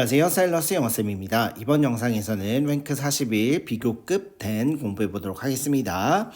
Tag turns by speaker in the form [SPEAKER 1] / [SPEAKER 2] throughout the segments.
[SPEAKER 1] 안녕하세요. 사일러스 영어쌤입니다. 이번 영상에서는 랭크 41 비교급 10 공부해 보도록 하겠습니다.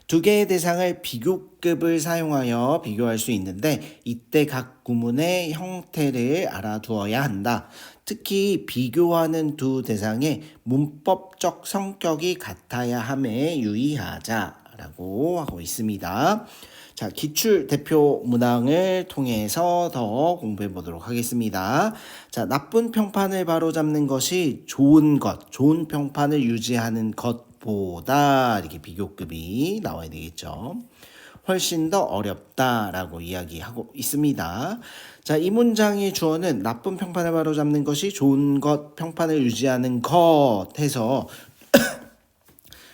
[SPEAKER 1] 두 개의 대상을 비교급을 사용하여 비교할 수 있는데 이때 각 구문의 형태를 알아두어야 한다. 특히 비교하는 두 대상의 문법적 성격이 같아야 함에 유의하자라고 하고 있습니다. 자, 기출 대표 문항을 통해서 더 공부해 보도록 하겠습니다. 자, 나쁜 평판을 바로잡는 것이 좋은 것, 좋은 평판을 유지하는 것보다 이렇게 비교급이 나와야 되겠죠. 훨씬 더 어렵다라고 이야기하고 있습니다. 자, 이 문장의 주어는 나쁜 평판을 바로잡는 것이 좋은 것, 평판을 유지하는 것 해서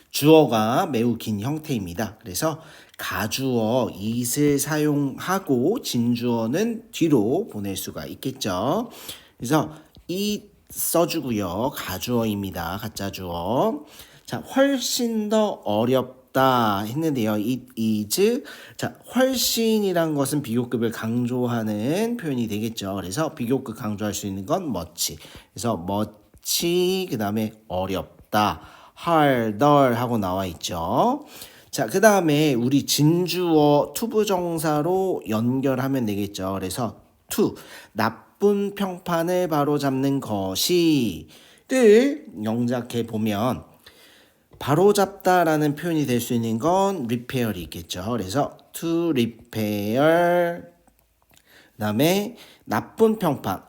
[SPEAKER 1] 주어가 매우 긴 형태입니다. 그래서 가주어 it을 사용하고 진주어는 뒤로 보낼 수가 있겠죠. 그래서 it 써주고요. 가주어입니다. 가짜주어. 자, 훨씬 더 어렵다 했는데요. it is. 자, 훨씬이란 것은 비교급을 강조하는 표현이 되겠죠. 그래서 비교급 강조할 수 있는 건 much. 그래서 much 그 다음에 어렵다. harder 하고 나와 있죠. 자, 그 다음에 우리 진주어 투부정사로 연결하면 되겠죠. 그래서 to, 나쁜 평판을 바로잡는 것이를 영작해 보면 바로잡다라는 표현이 될 수 있는 건 repair이 있겠죠. 그래서 to repair 그 다음에 나쁜 평판,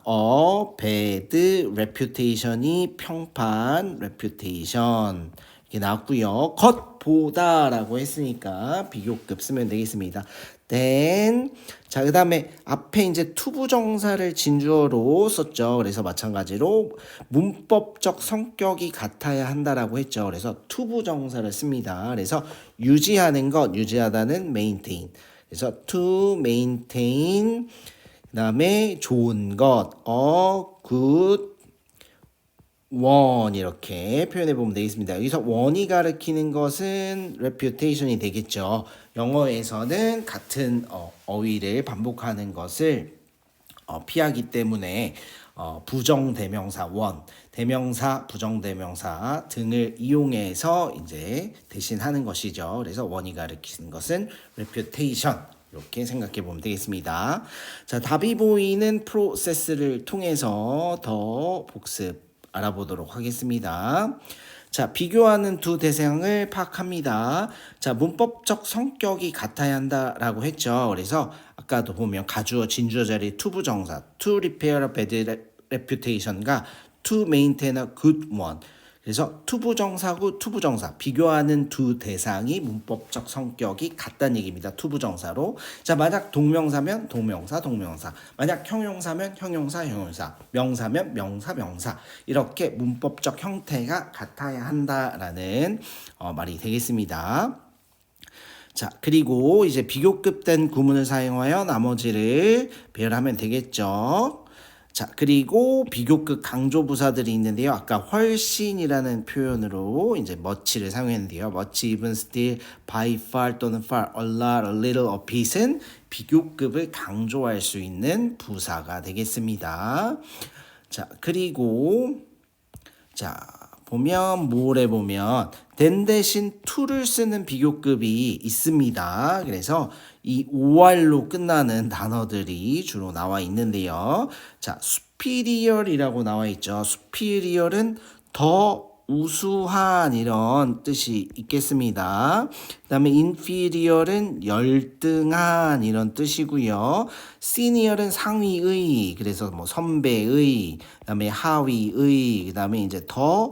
[SPEAKER 1] bad reputation이 평판, reputation 이렇게 나왔고요. 것보다라고 했으니까 비교급 쓰면 되겠습니다. then 자, 그 다음에 앞에 이제 투부정사를 진주어로 썼죠. 그래서 마찬가지로 문법적 성격이 같아야 한다라고 했죠. 그래서 투부정사를 씁니다. 그래서 유지하는 것, 유지하다는 maintain. 그래서 to maintain 그 다음에 좋은 것, good one 이렇게 표현해 보면 되겠습니다. 여기서 one이 가리키는 것은 reputation이 되겠죠. 영어에서는 같은 어휘를 반복하는 것을 피하기 때문에 부정대명사 one, 대명사, 부정대명사 등을 이용해서 이제 대신하는 것이죠. 그래서 one이 가리키는 것은 reputation. 이렇게 생각해 보면 되겠습니다. 자, 답이 보이는 프로세스를 통해서 더 복습 알아보도록 하겠습니다. 자, 비교하는 두 대상을 파악합니다. 자, 문법적 성격이 같아야 한다라고 했죠. 그래서 아까도 보면 가주어, 진주어 자리 투부정사, to repair a bad reputation과 to maintain a good one. 그래서 투부정사고 투부정사 비교하는 두 대상이 문법적 성격이 같다는 얘기입니다. 투부정사로. 자, 만약 동명사면 동명사, 동명사. 만약 형용사면 형용사, 형용사. 명사면 명사, 명사. 이렇게 문법적 형태가 같아야 한다라는 말이 되겠습니다. 자, 그리고 이제 비교급된 구문을 사용하여 나머지를 배열하면 되겠죠. 자, 그리고 비교급 강조 부사들이 있는데요. 아까 훨씬이라는 표현으로 이제 much를 사용했는데요. much, even, still, by far 또는 far, a lot, a little, a bit은 비교급을 강조할 수 있는 부사가 되겠습니다. 자, 그리고 자, 보면 뭐래 보면 then 대신 to를 쓰는 비교급이 있습니다. 그래서 이 or로 끝나는 단어들이 주로 나와 있는데요. 자, superior이라고 나와 있죠. superior은 더 우수한 이런 뜻이 있겠습니다. 그 다음에 inferior은 열등한 이런 뜻이고요. senior은 상위의, 그래서 뭐 선배의, 그 다음에 하위의, 그 다음에 이제 더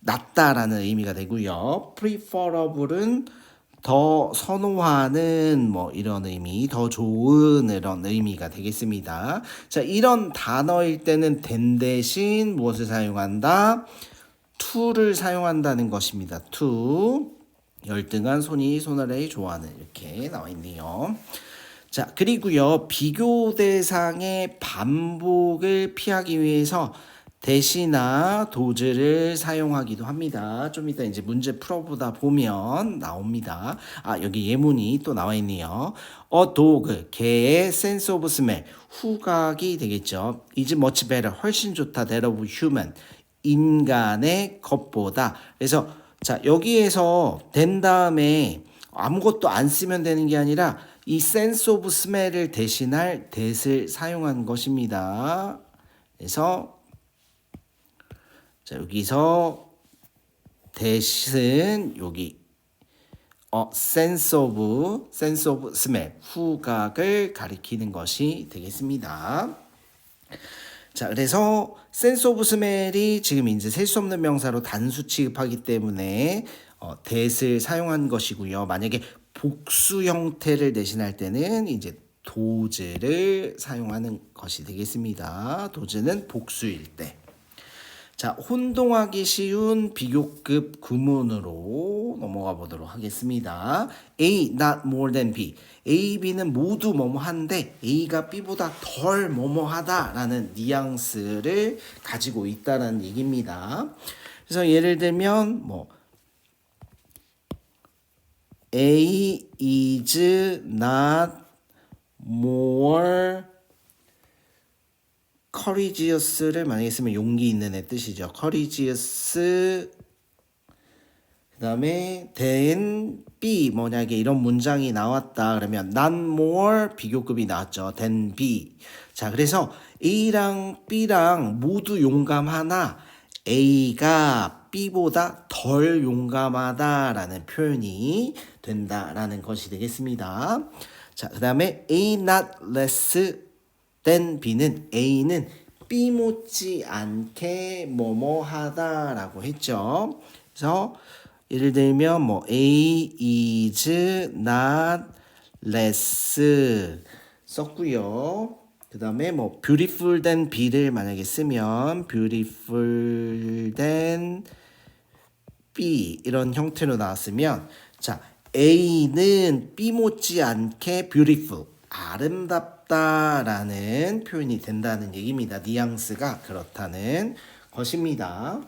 [SPEAKER 1] 낫다라는 의미가 되고요. preferable은 더 선호하는 뭐 이런 의미, 더 좋은 이런 의미가 되겠습니다. 자, 이런 단어일 때는 then 대신 무엇을 사용한다? to를 사용한다는 것입니다. to 열등한 손이 손아래에 좋아하는 이렇게 나와 있네요. 자, 그리고요 비교 대상의 반복을 피하기 위해서 대시나 does를 사용하기도 합니다. 좀 이따 이제 문제 풀어보다 보면 나옵니다. 아, 여기 예문이 또 나와 있네요. A dog, 개의 sense of smell, 후각이 되겠죠. is much better, 훨씬 좋다. that of human, 인간의 것보다. 그래서 자, 여기에서 된 다음에 아무것도 안 쓰면 되는 게 아니라 이 sense of smell을 대신할 that을 사용한 것입니다. 그래서 자, 여기서 that은 여기 sense of smell, 후각을 가리키는 것이 되겠습니다. 자, 그래서 sense of smell이 지금 이제 셀 수 없는 명사로 단수 취급하기 때문에 that을 사용한 것이고요. 만약에 복수 형태를 대신할 때는 이제 does를 사용하는 것이 되겠습니다. does는 복수일 때. 자, 혼동하기 쉬운 비교급 구문으로 넘어가 보도록 하겠습니다. A not more than B. A, B는 모두 뭐뭐한데 A가 B보다 덜 뭐뭐하다라는 뉘앙스를 가지고 있다는 얘기입니다. 그래서 예를 들면 뭐 A is not more courageous를 만약에 쓰면 용기 있는 애 뜻이죠. courageous 그 다음에 than B 뭐냐게 이런 문장이 나왔다 그러면 not more 비교급이 나왔죠. than B. 자, 그래서 A랑 B랑 모두 용감하나 A가 B보다 덜 용감하다라는 표현이 된다라는 것이 되겠습니다. 자, 그 다음에 A not less than B는 A는 B 못지 않게 뭐뭐하다라고 했죠. 그래서 예를 들면 뭐 A is not less 썼고요. 그 다음에 뭐 beautiful than B를 만약에 쓰면 beautiful than B 이런 형태로 나왔으면 자, A는 B 못지 않게 beautiful 아름답다라는 표현이 된다는 얘기입니다. 뉘앙스가 그렇다는 것입니다.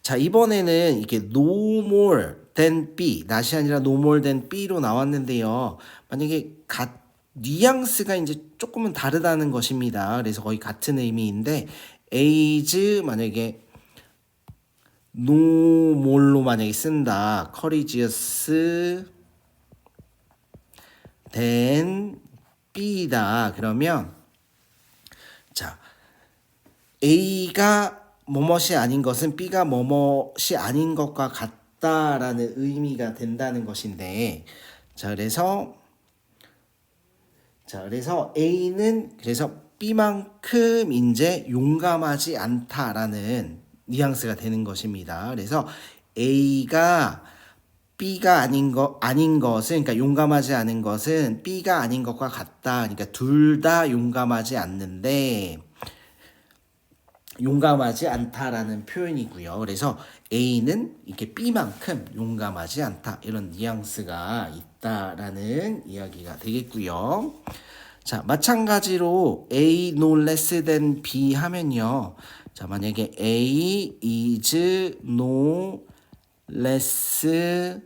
[SPEAKER 1] 자, 이번에는 이게 no more than B, not이 아니라 no more than B로 나왔는데요. 만약에 뉘앙스가 이제 조금은 다르다는 것입니다. 그래서 거의 같은 의미인데 is 만약에 no more로 만약에 쓴다. courageous than B다. 그러면 자, A가 뭐뭇이 아닌 것은 B가 뭐뭇이 아닌 것과 같다라는 의미가 된다는 것인데 그래서 A는 그래서 B만큼 이제 용감하지 않다라는 뉘앙스가 되는 것입니다. 그래서 A가 B가 아닌 것은 그러니까 용감하지 않은 것은 B가 아닌 것과 같다. 그러니까 둘 다 용감하지 않는데 용감하지 않다라는 표현이고요. 그래서 A는 이렇게 B만큼 용감하지 않다. 이런 뉘앙스가 있다라는 이야기가 되겠고요. 자, 마찬가지로 A no less than B 하면요. 자, 만약에 A is no less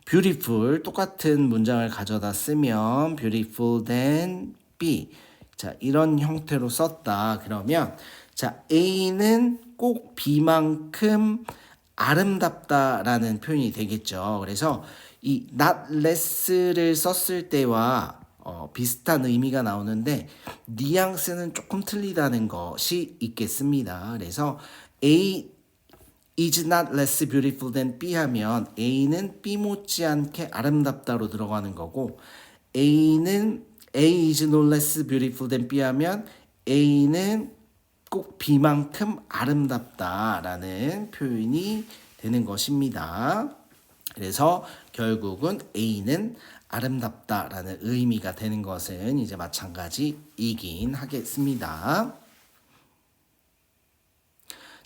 [SPEAKER 1] beautiful 똑같은 문장을 가져다 쓰면 beautiful than B 자, 이런 형태로 썼다. 그러면 자, A는 꼭 B만큼 아름답다라는 표현이 되겠죠. 그래서 이 not less를 썼을 때와 비슷한 의미가 나오는데 뉘앙스는 조금 틀리다는 것이 있겠습니다. 그래서 A is not less beautiful than B 하면 A는 B 못지않게 아름답다로 들어가는 거고 A는 A is no less beautiful than B 하면 A는 꼭 B만큼 아름답다라는 표현이 되는 것입니다. 그래서 결국은 A는 아름답다라는 의미가 되는 것은 이제 마찬가지이긴 하겠습니다.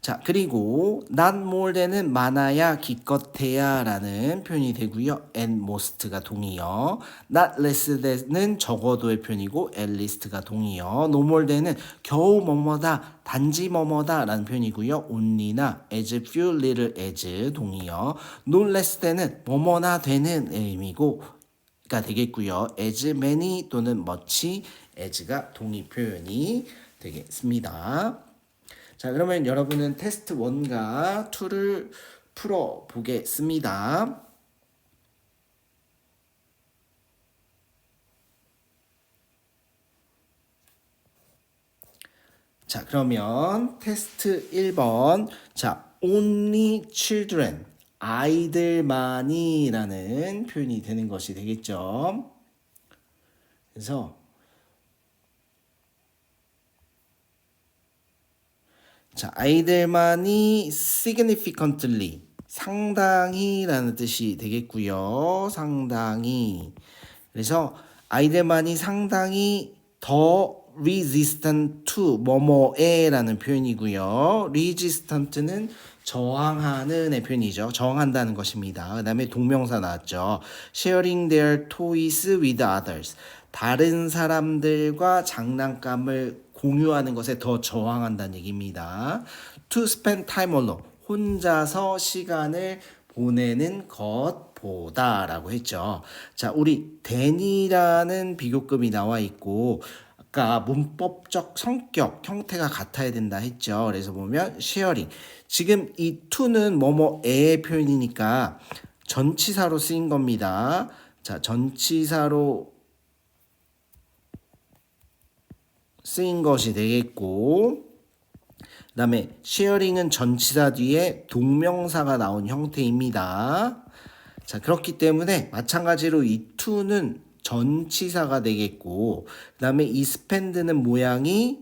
[SPEAKER 1] 자, 그리고 not more than은 많아야 기껏해야 라는 표현이 되고요. at most가 동의어. not less than은 적어도의 표현이고 at least가 동의어. no more than은 겨우 뭐뭐다, 단지 뭐뭐다 라는 표현이고요. only나 as few, little as 동의어. no less than은 뭐뭐나 되는 의미고 가 되겠고요. as many 또는 much, as가 동의 표현이 되겠습니다. 자, 그러면 여러분은 테스트 1과 2를 풀어 보겠습니다. 자, 그러면 테스트 1번. 자, only children. 아이들만이라는 표현이 되는 것이 되겠죠. 그래서 자, 아이들만이 significantly 상당히라는 뜻이 되겠고요. 상당히. 그래서 아이들만이 상당히 더 resistant to 뭐뭐에라는 표현이고요. resistant는 저항하는의 표현이죠. 저항한다는 것입니다. 그 다음에 동명사 나왔죠. sharing their toys with others. 다른 사람들과 장난감을 공유하는 것에 더 저항한다는 얘기입니다. To spend time alone. 혼자서 시간을 보내는 것보다 라고 했죠. 자, 우리 than이라는 비교급이 나와 있고 아까 문법적 성격, 형태가 같아야 된다 했죠. 그래서 보면 sharing. 지금 이 to는 뭐뭐의 표현이니까 전치사로 쓰인 겁니다. 자, 전치사로 쓰인 것이 되겠고 그 다음에 sharing은 전치사 뒤에 동명사가 나온 형태입니다. 자, 그렇기 때문에 마찬가지로 이 to는 전치사가 되겠고 그 다음에 이 spend는 모양이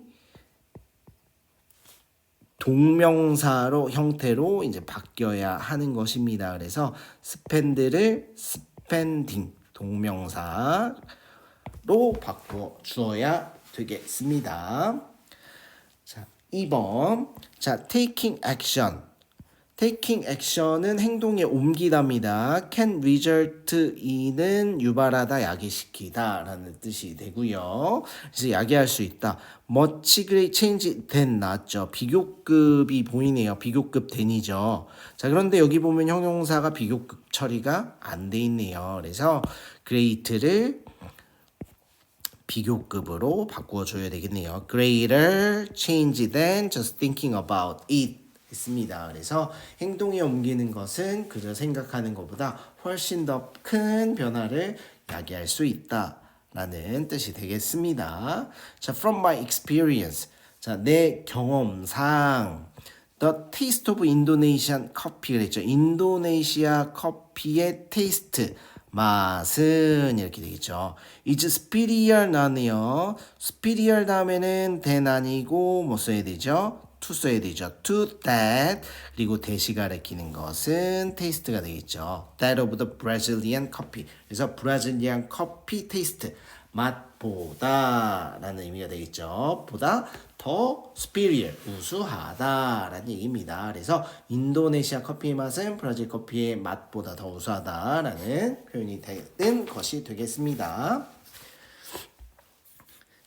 [SPEAKER 1] 동명사로 형태로 이제 바뀌어야 하는 것입니다. 그래서 spend를 spending 동명사로 바꿔 주어야 되겠습니다. 자, 2번. 자, taking action. taking action은 행동에 옮기답니다. can result in은 유발하다, 야기시키다 라는 뜻이 되고요. 그래서 야기할 수 있다. much great change than 나왔죠. 비교급이 보이네요. 비교급 than이죠. 자, 그런데 여기 보면 형용사가 비교급 처리가 안 돼 있네요. 그래서 great를 비교급으로 바꾸어줘야 되겠네요. Greater change than just thinking about it 했습니다. 그래서 행동에 옮기는 것은 그저 생각하는 것보다 훨씬 더 큰 변화를 야기할 수 있다 라는 뜻이 되겠습니다. 자, from my experience. 자, 내 경험상 The taste of Indonesian coffee 그랬죠. 인도네시아 커피의 테이스트 맛은 이렇게 되겠죠. is superior 나네요. superior 다음에는 than 아니고 뭐 써야 되죠? to 써야 되죠. to that 그리고 대시 가리키는 것은 taste가 되겠죠. that of the Brazilian coffee. 그래서 브라질리안 커피 테이스트 맛보다 라는 의미가 되겠죠. 보다 더 superior, 우수하다 라는 얘기입니다. 그래서 인도네시아 커피의 맛은 브라질 커피의 맛보다 더 우수하다 라는 표현이 되는 것이 되겠습니다.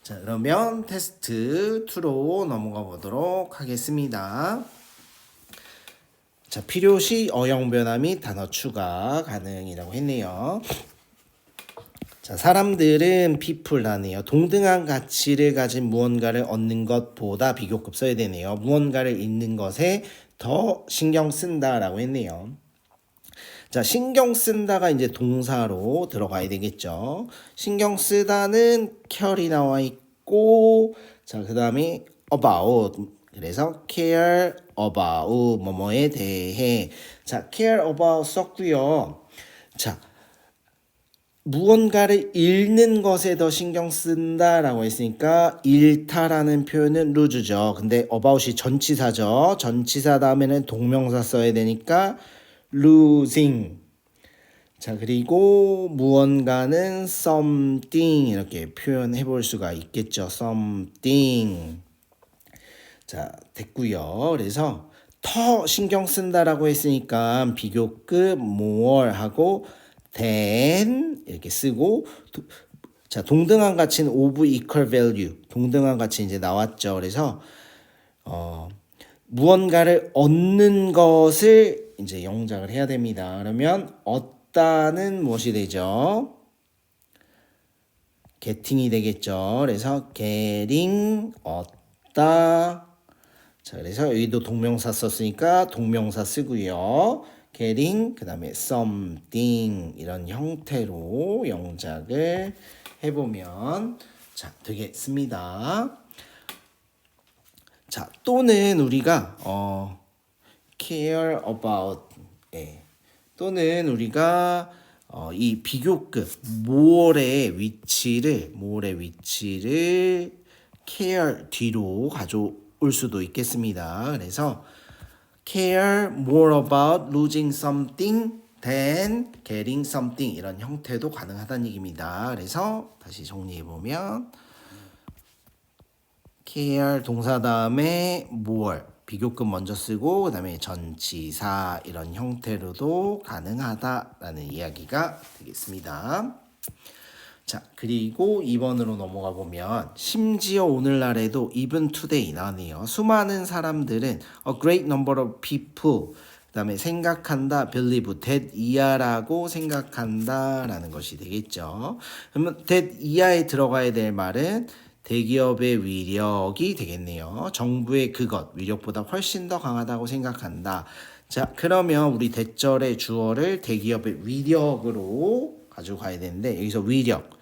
[SPEAKER 1] 자, 그러면 테스트 2로 넘어가 보도록 하겠습니다. 자, 필요시 어용 변화 및 단어 추가 가능이라고 했네요. 자, 사람들은 people라네요. 동등한 가치를 가진 무언가를 얻는 것보다 비교급 써야 되네요. 무언가를 잃는 것에 더 신경 쓴다라고 했네요. 자, 신경 쓴다가 이제 동사로 들어가야 되겠죠. 신경 쓰다는 care이 나와 있고, 자, 그 다음에 about. 그래서 care about 뭐뭐에 대해. 자, care about 썼고요. 자, 무언가를 잃는 것에 더 신경 쓴다라고 했으니까 잃다라는 표현은 luse죠. 근데 about이 전치사죠. 전치사 다음에는 동명사 써야 되니까 losing. 자, 그리고 무언가는 something 이렇게 표현해 볼 수가 있겠죠. something. 자, 됐고요. 그래서 더 신경 쓴다라고 했으니까 비교급 more 하고 than 이렇게 쓰고 자, 동등한 가치는 of equal value. 동등한 가치 이제 나왔죠. 그래서 무언가를 얻는 것을 이제 영작을 해야 됩니다. 그러면 얻다는 무엇이 되죠? getting이 되겠죠. 그래서 getting 얻다. 자, 그래서 여기도 동명사 썼으니까 동명사 쓰고요. getting 그다음에 something 이런 형태로 영작을 해보면 자 되겠습니다. 자 또는 우리가 care about 또는 우리가 이 비교급 more의 위치를 care 뒤로 가져올 수도 있겠습니다. 그래서 care more about losing something than getting something 이런 형태도 가능하다는 얘기입니다. 그래서 다시 정리해 보면 care 동사 다음에 more 비교급 먼저 쓰고 그다음에 전치사 이런 형태로도 가능하다라는 이야기가 되겠습니다. 자, 그리고 2번으로 넘어가 보면 심지어 오늘날에도 even today 나네요. 수많은 사람들은 a great number of people 그다음에 생각한다, believe, that 이하라고 생각한다라는 것이 되겠죠. 그러면 that 이하에 들어가야 될 말은 대기업의 위력이 되겠네요. 정부의 그것, 위력보다 훨씬 더 강하다고 생각한다. 자, 그러면 우리 대절의 주어를 대기업의 위력으로 가지고 가야 되는데 여기서 위력,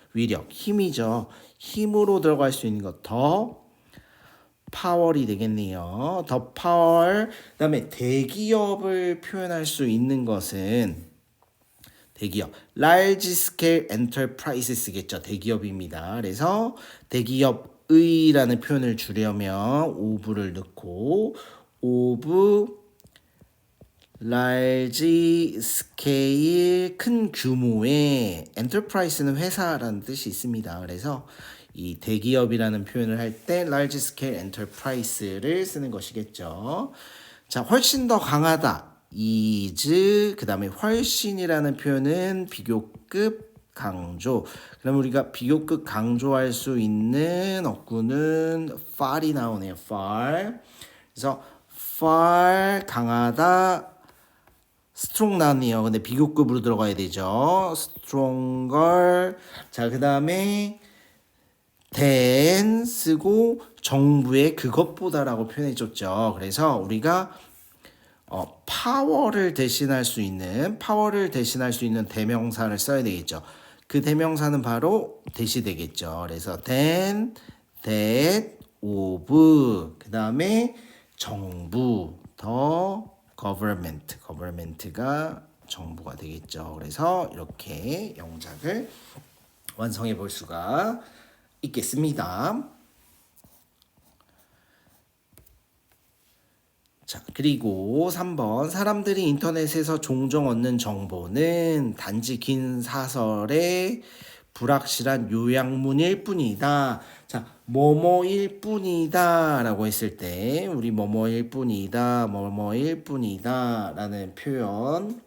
[SPEAKER 1] 힘이죠. 힘으로 들어갈 수 있는 것 더 파월이 되겠네요. 더 파월. 그다음에 대기업을 표현할 수 있는 것은 대기업, large scale enterprises겠죠. 대기업입니다. 그래서 대기업의라는 표현을 주려면 of를 넣고 of large scale 큰 규모의 enterprise는 회사라는 뜻이 있습니다. 그래서 이 대기업이라는 표현을 할 때 large scale enterprise를 쓰는 것이겠죠. 자, 훨씬 더 강하다. is 그다음에 훨씬이라는 표현은 비교급 강조. 그럼 우리가 비교급 강조할 수 있는 어구는 far이 나오네요. far. 그래서 far 강하다. strong 나왔네요. 근데 비교급으로 들어가야 되죠. stronger. 자, 그다음에 than 쓰고 정부의 그것보다라고 표현해줬죠. 그래서 우리가 파워를 대신할 수 있는 대명사를 써야 되겠죠. 그 대명사는 바로 that이 되겠죠. 그래서 than, that, of 그 다음에 정부, the government가 정부가 되겠죠. 그래서 이렇게 영작을 완성해 볼 수가 있겠습니다. 자, 그리고 3번 사람들이 인터넷에서 종종 얻는 정보는 단지 긴 사설의 불확실한 요약문일 뿐이다. 자, 뭐뭐일 뿐이다 라고 했을 때 우리 뭐뭐일 뿐이다 라는 표현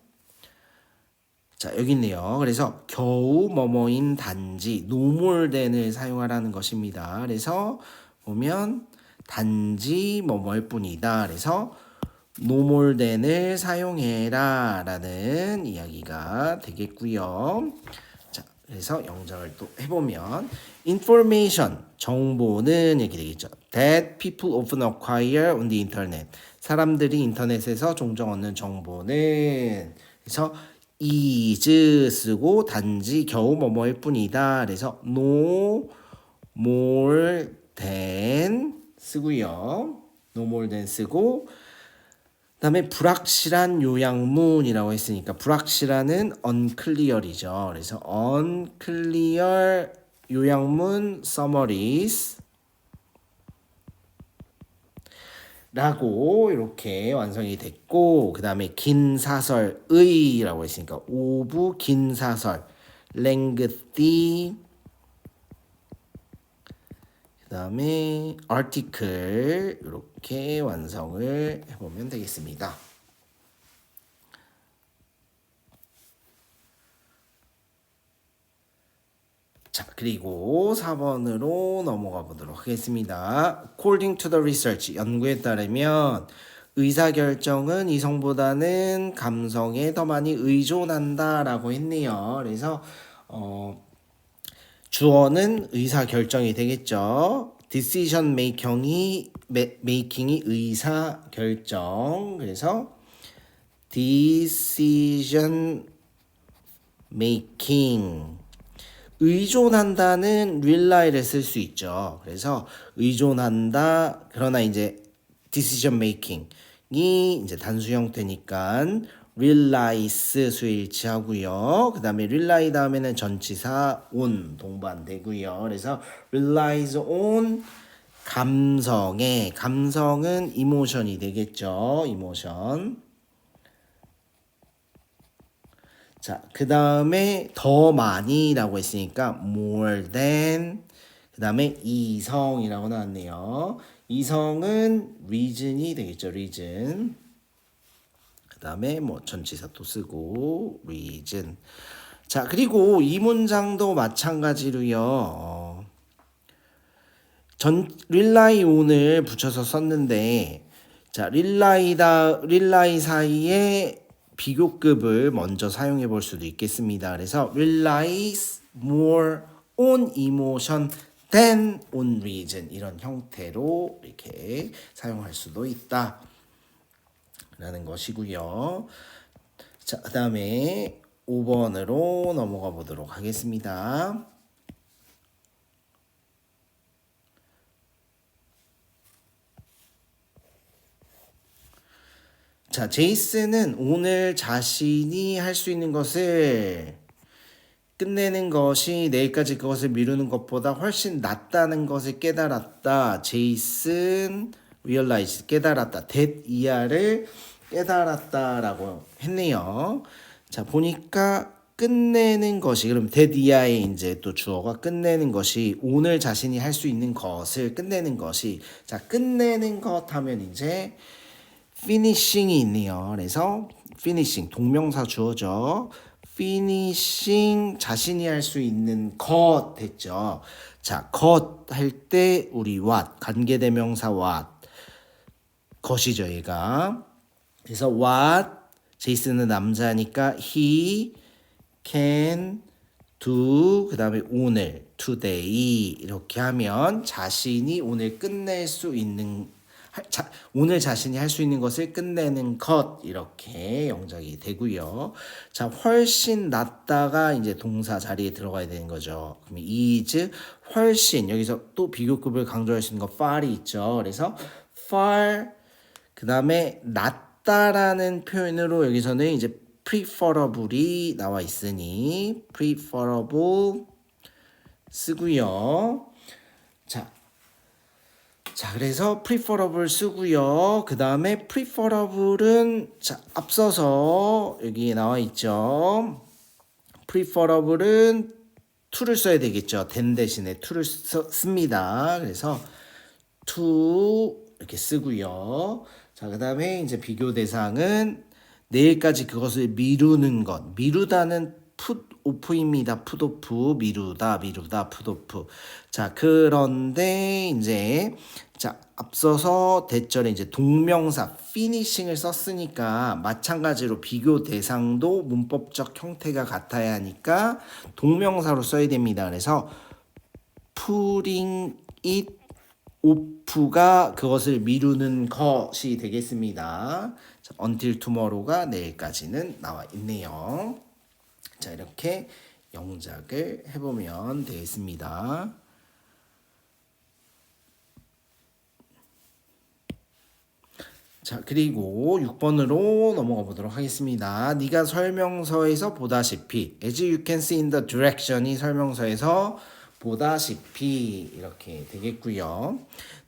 [SPEAKER 1] 자, 여기 있네요. 그래서 겨우 뭐뭐인 단지 노몰된을 사용하라는 것입니다. 그래서 보면 단지 뭐뭐일 뿐이다. 그래서 노몰된을 사용해라 라는 이야기가 되겠고요. 자, 그래서 영작을 또 해보면 information, 정보는 이렇게 되겠죠. That people often acquire on the internet. 사람들이 인터넷에서 종종 얻는 정보는 그래서 is 쓰고 단지 겨우 뭐뭐일 뿐이다. 그래서 no more than 쓰고요. no more than 쓰고 그다음에 불확실한 요약문이라고 했으니까 불확실한은 unclear이죠. 그래서 unclear 요약문 summaries 라고 이렇게 완성이 됐고 그 다음에 긴 사설의라고 했으니까 of 긴 사설 lengthy 그 다음에 article 이렇게 완성을 해보면 되겠습니다. 자, 그리고 4번으로 넘어가 보도록 하겠습니다. According to the research, 연구에 따르면 의사결정은 이성보다는 감성에 더 많이 의존한다라고 했네요. 그래서 주어는 의사결정이 되겠죠. decision making이 의사결정. 그래서 decision making 의존한다는 really를 쓸 수 있죠. 그래서 의존한다. 그러나 이제 decision making이 이제 단수 형태니까 realize 수일치하고요. 그 다음에 rely 다음에는 전치사 on 동반되고요. 그래서 realize on 감성은 emotion이 되겠죠. emotion. 자, 그 다음에 더 많이라고 했으니까 more than, 그 다음에 이성이라고 나왔네요. 이성은 reason이 되겠죠. reason. 그 다음에 뭐 전치사 또 쓰고 reason. 자, 그리고 이 문장도 마찬가지로요. rely on을 붙여서 썼는데, 자, rely 사이에 비교급을 먼저 사용해 볼 수도 있겠습니다. 그래서 relies more on emotion than on reason 이런 형태로 이렇게 사용할 수도 있다 라는 것이고요. 자, 그 다음에 5번으로 넘어가 보도록 하겠습니다. 자, 제이슨은 오늘 자신이 할 수 있는 것을 끝내는 것이 내일까지 그것을 미루는 것보다 훨씬 낫다는 것을 깨달았다. 제이슨 realize 깨달았다. that 이하를 깨달았다라고 했네요. 자, 보니까 끝내는 것이 그럼 that 이하의 이제 또 주어가 끝내는 것이 오늘 자신이 할 수 있는 것을 끝내는 것이 자, 끝내는 것 하면 이제 finishing이 있네요. 그래서 finishing 동명사 주어죠. finishing 자신이 할 수 있는 것 됐죠. 자, 것 할 때 우리 what 관계대명사 what 것이죠, 얘가. 그래서 what 제이슨은 남자니까 he can do 그 다음에 오늘 today 이렇게 하면 자신이 오늘 끝낼 수 있는 오늘 자신이 할 수 있는 것을 끝내는 것 이렇게 영작이 되고요. 자, 훨씬 낫다가 이제 동사 자리에 들어가야 되는 거죠. 그럼 is 훨씬 여기서 또 비교급을 강조할 수 있는 거 far이 있죠. 그래서 far 그 다음에 낫다라는 표현으로 여기서는 이제 preferable이 나와 있으니 preferable 쓰고요. 자, 그래서 preferable 쓰고요. 그 다음에 preferable은 자, 앞서서 여기 나와 있죠. preferable은 to를 써야 되겠죠. than 대신에 to를 씁니다. 그래서 to 이렇게 쓰고요. 자, 그 다음에 이제 비교 대상은 내일까지 그것을 미루는 것. 미루다는 put off입니다. put off 미루다 put off. 자, 그런데 이제 자, 앞서서 대절에 이제 동명사 finishing을 썼으니까 마찬가지로 비교 대상도 문법적 형태가 같아야 하니까 동명사로 써야 됩니다. 그래서 putting it off가 그것을 미루는 것이 되겠습니다. 자, until tomorrow가 내일까지는 나와 있네요. 자, 이렇게 영작을 해보면 되겠습니다. 자, 그리고 6번으로 넘어가 보도록 하겠습니다. 네가 설명서에서 보다시피 as you can see in the direction이 설명서에서 보다시피 이렇게 되겠고요.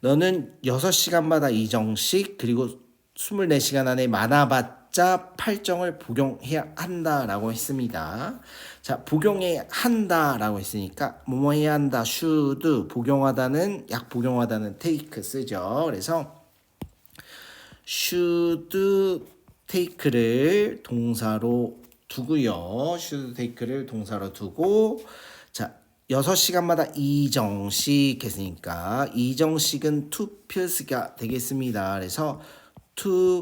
[SPEAKER 1] 너는 6시간마다 이정식 그리고 24시간 안에 만화밭 맞자 8정을 복용해야 한다라고 했습니다. 자, 복용해야 한다라고 했으니까 뭐뭐 해야 한다, should 복용하다는 약 복용하다는 take 쓰죠. 그래서 should take를 동사로 두고요. should take를 동사로 두고 자, 6시간마다 2정씩 했으니까 2정씩은 2pills가 되겠습니다. 그래서 2pills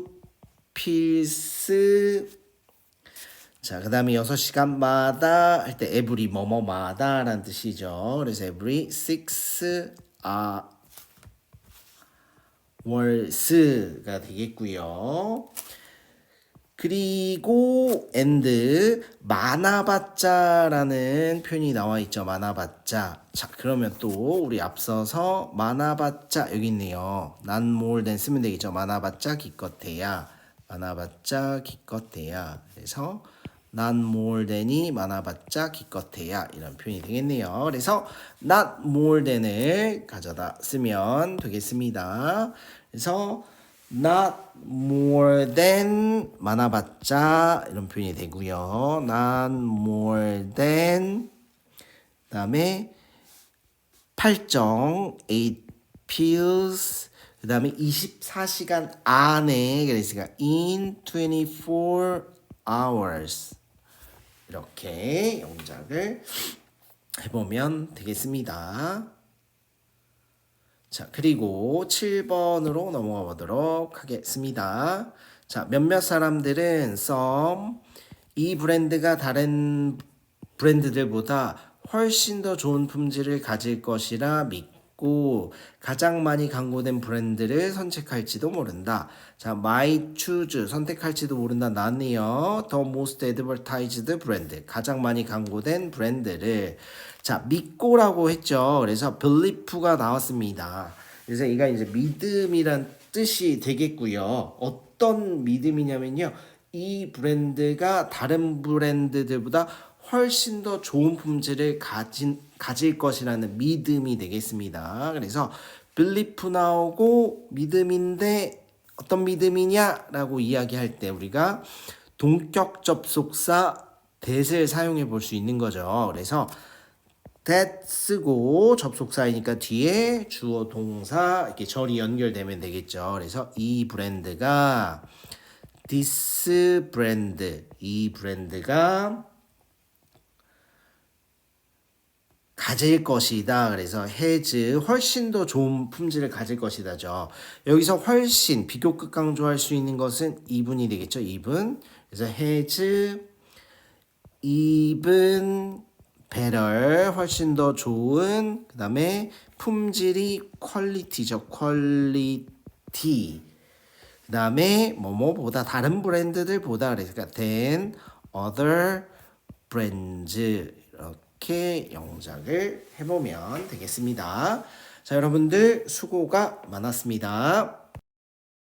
[SPEAKER 1] 자, 그 다음에 6시간마다 할 때 every 뭐뭐마다 라는 뜻이죠. 그래서 every 6 hours가 되겠고요. 그리고 and 많아봤자라는 표현이 나와 있죠. 많아봤자. 자, 그러면 또 우리 앞서서 많아봤자 여기 있네요. not more than 쓰면 되겠죠. 많아봤자 기껏해야. 많아봤자 기껏해야. 그래서 not more than이 많아봤자 기껏해야 이런 표현이 되겠네요. 그래서 not more than을 가져다 쓰면 되겠습니다. 그래서 not more than 많아봤자 이런 표현이 되고요. not more than 그다음에 8정 8 pills 그다음에 24시간 안에 그랬으니까 in 24 hours 이렇게 영작을 해보면 되겠습니다. 자, 그리고 7번으로 넘어가 보도록 하겠습니다. 자, 몇몇 사람들은 some 이 브랜드가 다른 브랜드들보다 훨씬 더 좋은 품질을 가질 것이라 믿고 가장 많이 광고된 브랜드를 선택할지도 모른다. 자, might choose 선택할지도 모른다 나네요. The most advertised brand 가장 많이 광고된 브랜드를 자, 믿고라고 했죠. 그래서 belief가 나왔습니다. 그래서 이가 이제 믿음이란 뜻이 되겠고요. 어떤 믿음이냐면요. 이 브랜드가 다른 브랜드들보다 훨씬 더 좋은 품질을 가질 것이라는 믿음이 되겠습니다. 그래서 belief 나오고 믿음인데 어떤 믿음이냐라고 이야기할 때 우리가 동격 접속사 that을 사용해 볼 수 있는 거죠. 그래서 that 쓰고 접속사이니까 뒤에 주어 동사 이렇게 절이 연결되면 되겠죠. 그래서 이 브랜드가 this brand 이 브랜드가 가질 것이다. 그래서 has 훨씬 더 좋은 품질을 가질 것이다죠. 여기서 훨씬 비교급 강조할 수 있는 것은 even 되겠죠. even 그래서 has even better 훨씬 더 좋은 그 다음에 품질이 퀄리티죠. 퀄리티 그 다음에 뭐뭐보다 다른 브랜드들보다 그러니까 than other brands 이렇게 영작을 해보면 되겠습니다. 자, 여러분들 수고가 많았습니다.